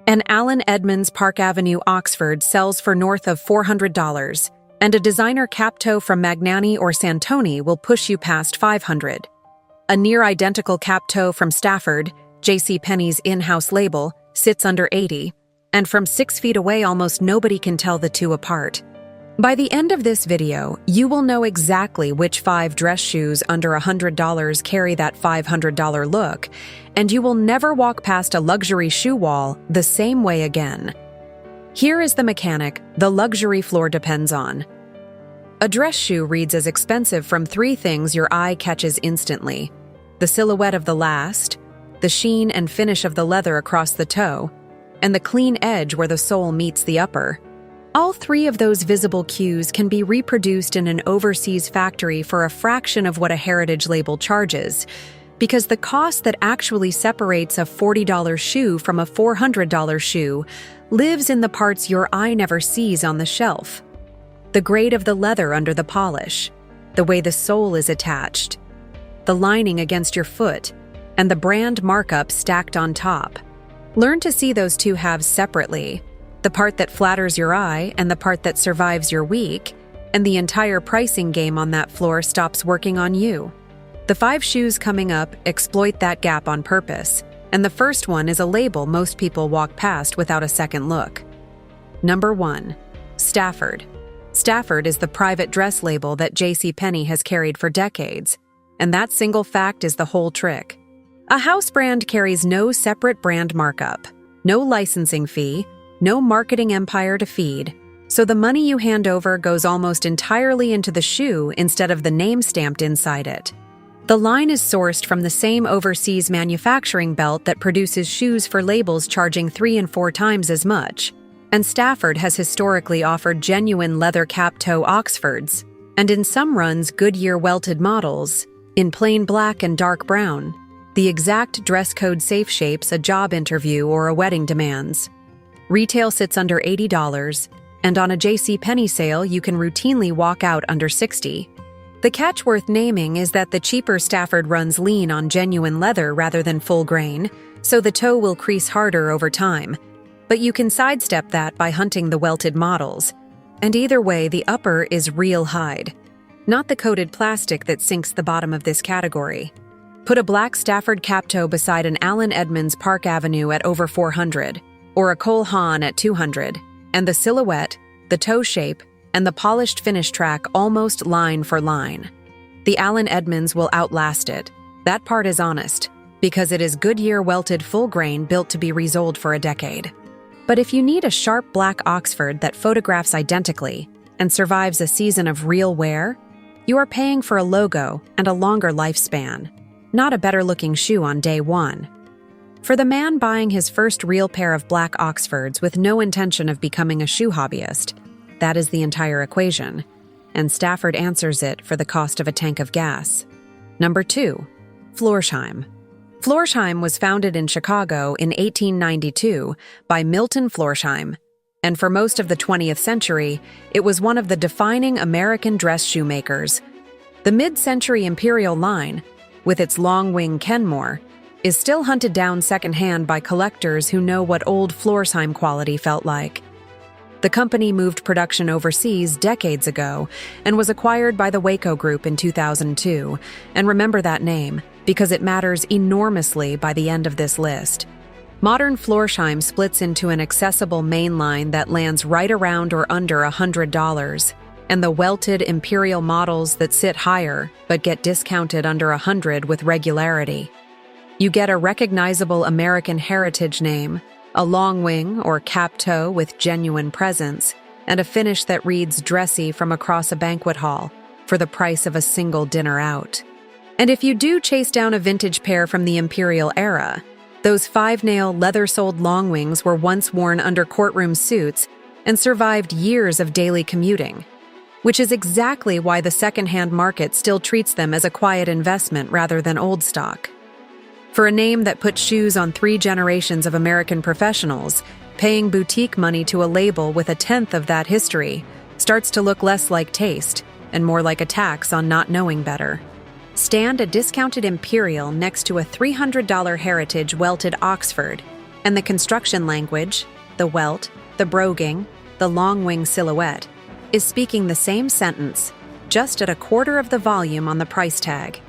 An Allen Edmonds Park Avenue Oxford sells for north of $400, and a designer cap toe from Magnani or Santoni will push you past $500. A near-identical cap toe from Stafford, JCPenney's in-house label, sits under $80, and from 6 feet away almost nobody can tell the two apart. By the end of this video, you will know exactly which 5 dress shoes under $100 carry that $500 look, and you will never walk past a luxury shoe wall the same way again. Here is the mechanic the luxury floor depends on. A dress shoe reads as expensive from 3 things your eye catches instantly: the silhouette of the last, the sheen and finish of the leather across the toe, and the clean edge where the sole meets the upper. All 3 of those visible cues can be reproduced in an overseas factory for a fraction of what a heritage label charges, because the cost that actually separates a $40 shoe from a $400 shoe lives in the parts your eye never sees on the shelf. The grade of the leather under the polish, the way the sole is attached, the lining against your foot, and the brand markup stacked on top. Learn to see those 2 halves separately, the part that flatters your eye and the part that survives your week, and the entire pricing game on that floor stops working on you. The 5 shoes coming up exploit that gap on purpose, and the first one is a label most people walk past without a second look. Number 1. Stafford. Stafford is the private dress label that JCPenney has carried for decades, and that single fact is the whole trick. A house brand carries no separate brand markup, no licensing fee, no marketing empire to feed, so the money you hand over goes almost entirely into the shoe instead of the name stamped inside it. The line is sourced from the same overseas manufacturing belt that produces shoes for labels charging 3 and 4 times as much, and Stafford has historically offered genuine leather cap toe Oxfords, and in some runs Goodyear welted models, in plain black and dark brown, the exact dress code safe shapes a job interview or a wedding demands. Retail sits under $80, and on a JCPenney sale you can routinely walk out under $60. The catch worth naming is that the cheaper Stafford runs lean on genuine leather rather than full grain, so the toe will crease harder over time. But you can sidestep that by hunting the welted models. And either way, the upper is real hide, not the coated plastic that sinks the bottom of this category. Put a black Stafford cap toe beside an Allen Edmonds Park Avenue at over $400, or a Haan at $200, and the silhouette, the toe shape, and the polished finish track almost line for line. The Allen Edmonds will outlast it. That part is honest, because it is Goodyear welted full grain built to be resoled for a decade. But if you need a sharp black Oxford that photographs identically and survives a season of real wear, you are paying for a logo and a longer lifespan, not a better-looking shoe on day 1. For the man buying his first real pair of black Oxfords with no intention of becoming a shoe hobbyist, that is the entire equation, and Stafford answers it for the cost of a tank of gas. Number 2. Florsheim. Florsheim was founded in Chicago in 1892 by Milton Florsheim, and for most of the 20th century, it was one of the defining American dress shoemakers. The mid-century Imperial line, with its long wing Kenmore, is still hunted down secondhand by collectors who know what old Florsheim quality felt like. The company moved production overseas decades ago and was acquired by the Waco Group in 2002, and remember that name, because it matters enormously by the end of this list. Modern Florsheim splits into an accessible mainline that lands right around or under $100, and the welted Imperial models that sit higher but get discounted under $100 with regularity. You get a recognizable American heritage name, a long wing or cap toe with genuine presence, and a finish that reads dressy from across a banquet hall for the price of a single dinner out. And if you do chase down a vintage pair from the Imperial era, those 5-nail leather-soled long wings were once worn under courtroom suits and survived years of daily commuting, which is exactly why the second-hand market still treats them as a quiet investment rather than old stock. For a name that put shoes on 3 generations of American professionals, paying boutique money to a label with a tenth of that history starts to look less like taste and more like a tax on not knowing better. Stand a discounted Imperial next to a $300 heritage welted Oxford, And the construction language, the welt, the broguing, the long wing silhouette, is speaking the same sentence, just at a quarter of the volume on the price tag.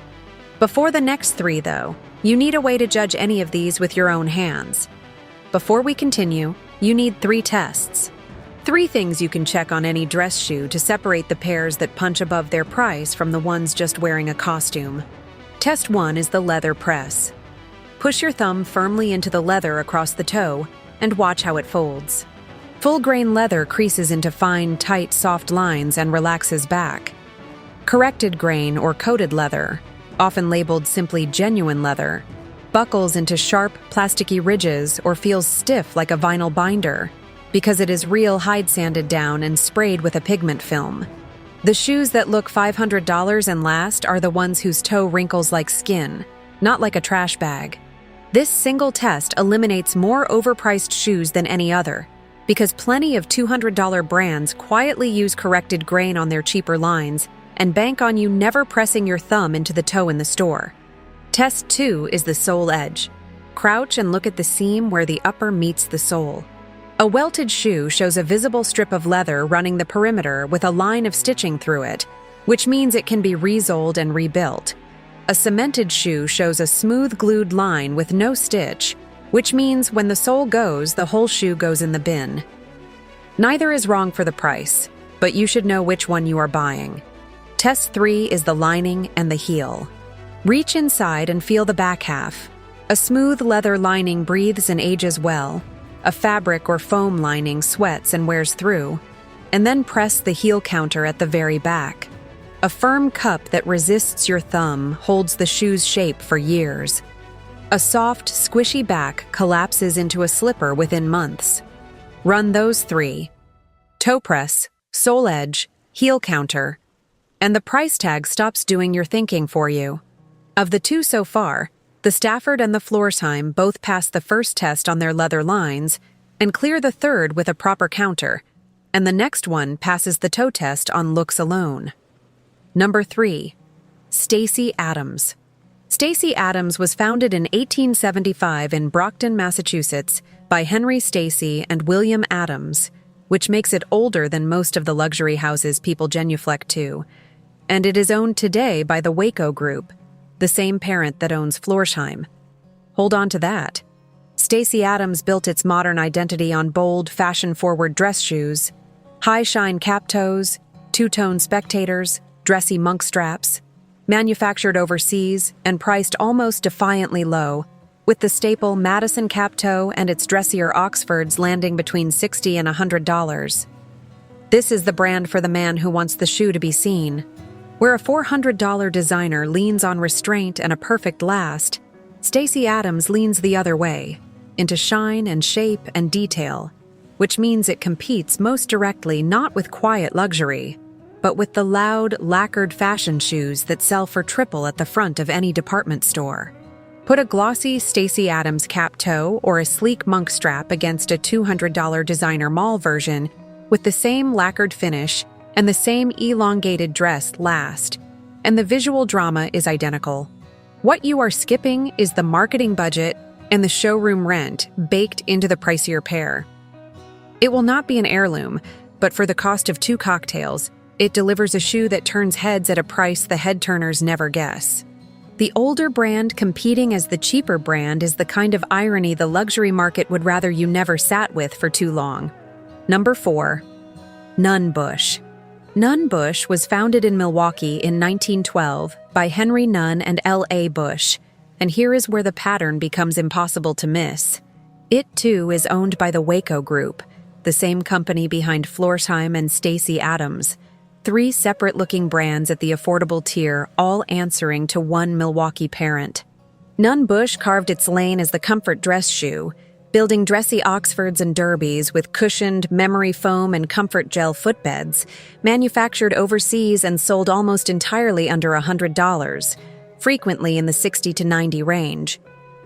Before the next three, though, you need a way to judge any of these with your own hands. Before we continue, you need 3 tests. 3 things you can check on any dress shoe to separate the pairs that punch above their price from the ones just wearing a costume. Test 1 is the leather press. Push your thumb firmly into the leather across the toe and watch how it folds. Full-grain leather creases into fine, tight, soft lines and relaxes back. Corrected grain or coated leather, often labeled simply genuine leather, buckles into sharp, plasticky ridges or feels stiff like a vinyl binder because it is real hide sanded down and sprayed with a pigment film. The shoes that look $500 and last are the ones whose toe wrinkles like skin, not like a trash bag. This single test eliminates more overpriced shoes than any other, because plenty of $200 brands quietly use corrected grain on their cheaper lines and bank on you never pressing your thumb into the toe in the store. Test 2 is the sole edge. Crouch and look at the seam where the upper meets the sole. A welted shoe shows a visible strip of leather running the perimeter with a line of stitching through it, which means it can be resoled and rebuilt. A cemented shoe shows a smooth glued line with no stitch, which means when the sole goes, the whole shoe goes in the bin. Neither is wrong for the price, but you should know which one you are buying. Test 3 is the lining and the heel. Reach inside and feel the back half. A smooth leather lining breathes and ages well. A fabric or foam lining sweats and wears through. And then press the heel counter at the very back. A firm cup that resists your thumb holds the shoe's shape for years. A soft, squishy back collapses into a slipper within months. Run those 3: toe press, sole edge, heel counter, and the price tag stops doing your thinking for you. Of the 2 so far, the Stafford and the Florsheim both pass the first test on their leather lines and clear the third with a proper counter, and the next one passes the toe test on looks alone. Number 3. Stacey Adams. Stacey Adams was founded in 1875 in Brockton, Massachusetts by Henry Stacey and William Adams, which makes it older than most of the luxury houses people genuflect to, and it is owned today by the Waco Group, the same parent that owns Florsheim. Hold on to that. Stacey Adams built its modern identity on bold, fashion-forward dress shoes, high-shine cap toes, two-tone spectators, dressy monk straps, manufactured overseas and priced almost defiantly low, with the staple Madison cap toe and its dressier Oxfords landing between $60 and $100. This is the brand for the man who wants the shoe to be seen. Where a $400 designer leans on restraint and a perfect last, Stacey Adams leans the other way, into shine and shape and detail, which means it competes most directly not with quiet luxury, but with the loud, lacquered fashion shoes that sell for triple at the front of any department store. Put a glossy Stacey Adams cap toe or a sleek monk strap against a $200 designer mall version with the same lacquered finish and the same elongated dress last, and the visual drama is identical. What you are skipping is the marketing budget and the showroom rent baked into the pricier pair. It will not be an heirloom, but for the cost of 2 cocktails, it delivers a shoe that turns heads at a price the head-turners never guess. The older brand competing as the cheaper brand is the kind of irony the luxury market would rather you never sat with for too long. Number 4. Nunn-Bush. Nunn-Bush was founded in Milwaukee in 1912 by Henry Nunn and L.A. Bush, and here is where the pattern becomes impossible to miss. It, too, is owned by the Waco Group, the same company behind Florsheim and Stacey Adams, 3 separate-looking brands at the affordable tier, all answering to one Milwaukee parent. Nunn-Bush carved its lane as the comfort dress shoe, building dressy Oxfords and derbies with cushioned memory foam and comfort gel footbeds, manufactured overseas and sold almost entirely under $100, frequently in the $60 to $90 range.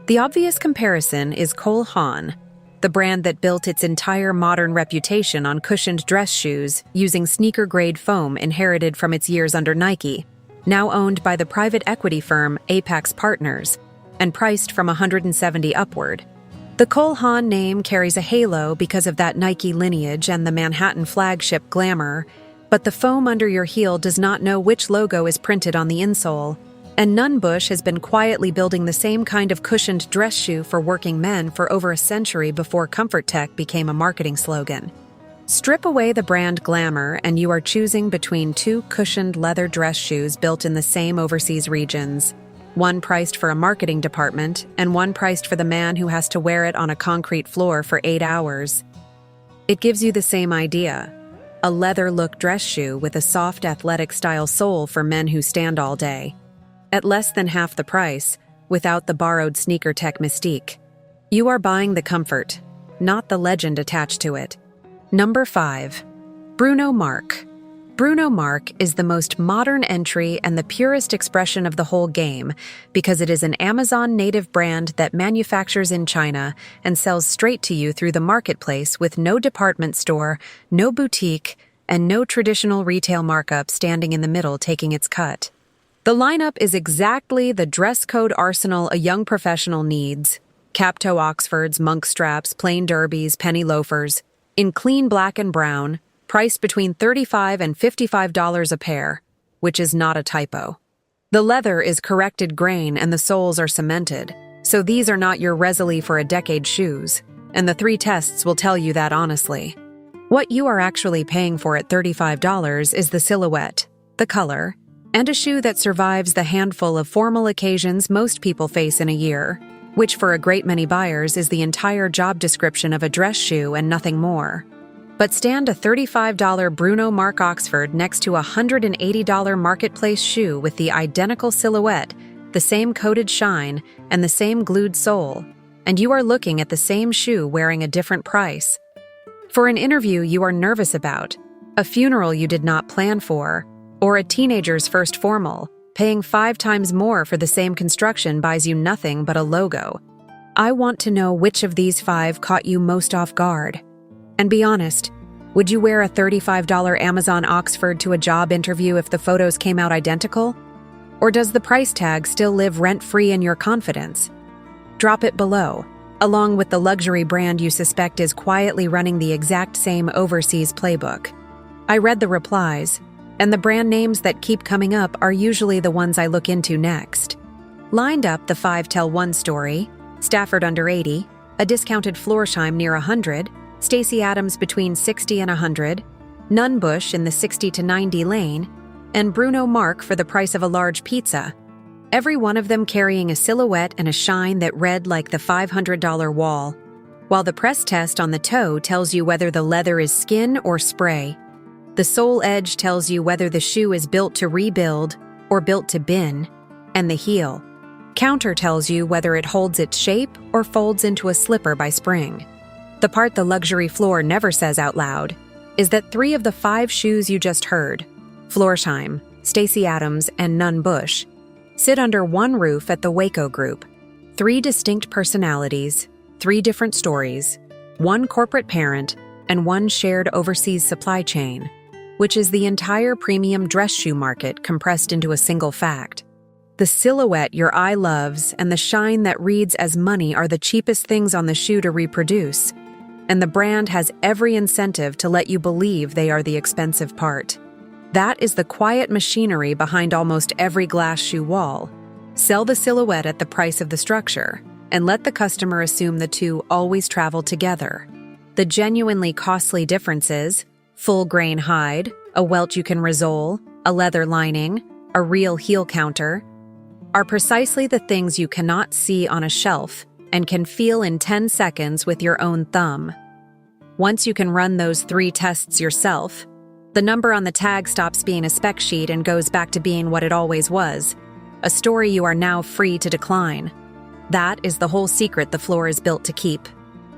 The obvious comparison is Haan, the brand that built its entire modern reputation on cushioned dress shoes using sneaker-grade foam inherited from its years under Nike, now owned by the private equity firm Apex Partners, and priced from $170 upward. The Haan name carries a halo because of that Nike lineage and the Manhattan flagship glamour, but the foam under your heel does not know which logo is printed on the insole. And Nunn-Bush has been quietly building the same kind of cushioned dress shoe for working men for over a century before comfort tech became a marketing slogan. Strip away the brand glamour and you are choosing between two cushioned leather dress shoes built in the same overseas regions. One priced for a marketing department and one priced for the man who has to wear it on a concrete floor for 8 hours. It gives you the same idea. A leather-look dress shoe with a soft athletic-style sole for men who stand all day. At less than half the price, without the borrowed sneaker tech mystique. You are buying the comfort, not the legend attached to it. Number 5. Bruno Marc. Bruno Marc is the most modern entry and the purest expression of the whole game because it is an Amazon native brand that manufactures in China and sells straight to you through the marketplace with no department store, no boutique, and no traditional retail markup standing in the middle taking its cut. The lineup is exactly the dress code arsenal a young professional needs. Cap-toe Oxfords, monk straps, plain derbies, penny loafers, in clean black and brown, priced between $35 and $55 a pair, which is not a typo. The leather is corrected grain and the soles are cemented, so these are not your Resolute for a decade shoes, and the 3 tests will tell you that honestly. What you are actually paying for at $35 is the silhouette, the color, and a shoe that survives the handful of formal occasions most people face in a year, which for a great many buyers is the entire job description of a dress shoe and nothing more. But stand a $35 Bruno Marc Oxford next to a $180 marketplace shoe with the identical silhouette, the same coated shine, and the same glued sole, and you are looking at the same shoe wearing a different price. For an interview you are nervous about, a funeral you did not plan for, or a teenager's first formal, paying 5 times more for the same construction buys you nothing but a logo. I want to know which of these 5 caught you most off guard. And be honest, would you wear a $35 Amazon Oxford to a job interview if the photos came out identical? Or does the price tag still live rent-free in your confidence? Drop it below, along with the luxury brand you suspect is quietly running the exact same overseas playbook. I read the replies, and the brand names that keep coming up are usually the ones I look into next. Lined up, the 5 tell one story: Stafford under 80, a discounted Florsheim near 100, Stacey Adams between 60 and 100, Nunn-Bush in the 60 to 90 lane, and Bruno Marc for the price of a large pizza. Every one of them carrying a silhouette and a shine that read like the $500 wall, while the press test on the toe tells you whether the leather is skin or spray. The sole edge tells you whether the shoe is built to rebuild or built to bin, and the heel counter tells you whether it holds its shape or folds into a slipper by spring. The part the luxury floor never says out loud is that 3 of the 5 shoes you just heard, Florsheim, Stacey Adams, and Nunn-Bush, sit under one roof at the Waco Group. 3 distinct personalities, 3 different stories, 1 corporate parent, and 1 shared overseas supply chain, which is the entire premium dress shoe market compressed into a single fact. The silhouette your eye loves and the shine that reads as money are the cheapest things on the shoe to reproduce, and the brand has every incentive to let you believe they are the expensive part. That is the quiet machinery behind almost every glass shoe wall. Sell the silhouette at the price of the structure, and let the customer assume the 2 always travel together. The genuinely costly differences, full-grain hide, a welt you can roll, a leather lining, a real heel counter, are precisely the things you cannot see on a shelf and can feel in 10 seconds with your own thumb. Once you can run those 3 tests yourself, the number on the tag stops being a spec sheet and goes back to being what it always was, a story you are now free to decline. That is the whole secret the floor is built to keep.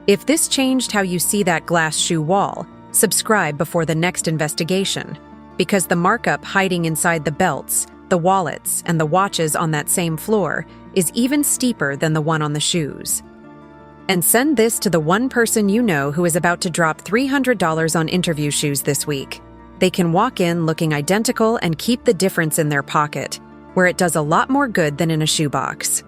If this changed how you see that glass shoe wall, subscribe before the next investigation, because the markup hiding inside the belts, the wallets, and the watches on that same floor is even steeper than the one on the shoes. And send this to the one person you know who is about to drop $300 on interview shoes this week. They can walk in looking identical and keep the difference in their pocket, where it does a lot more good than in a shoebox.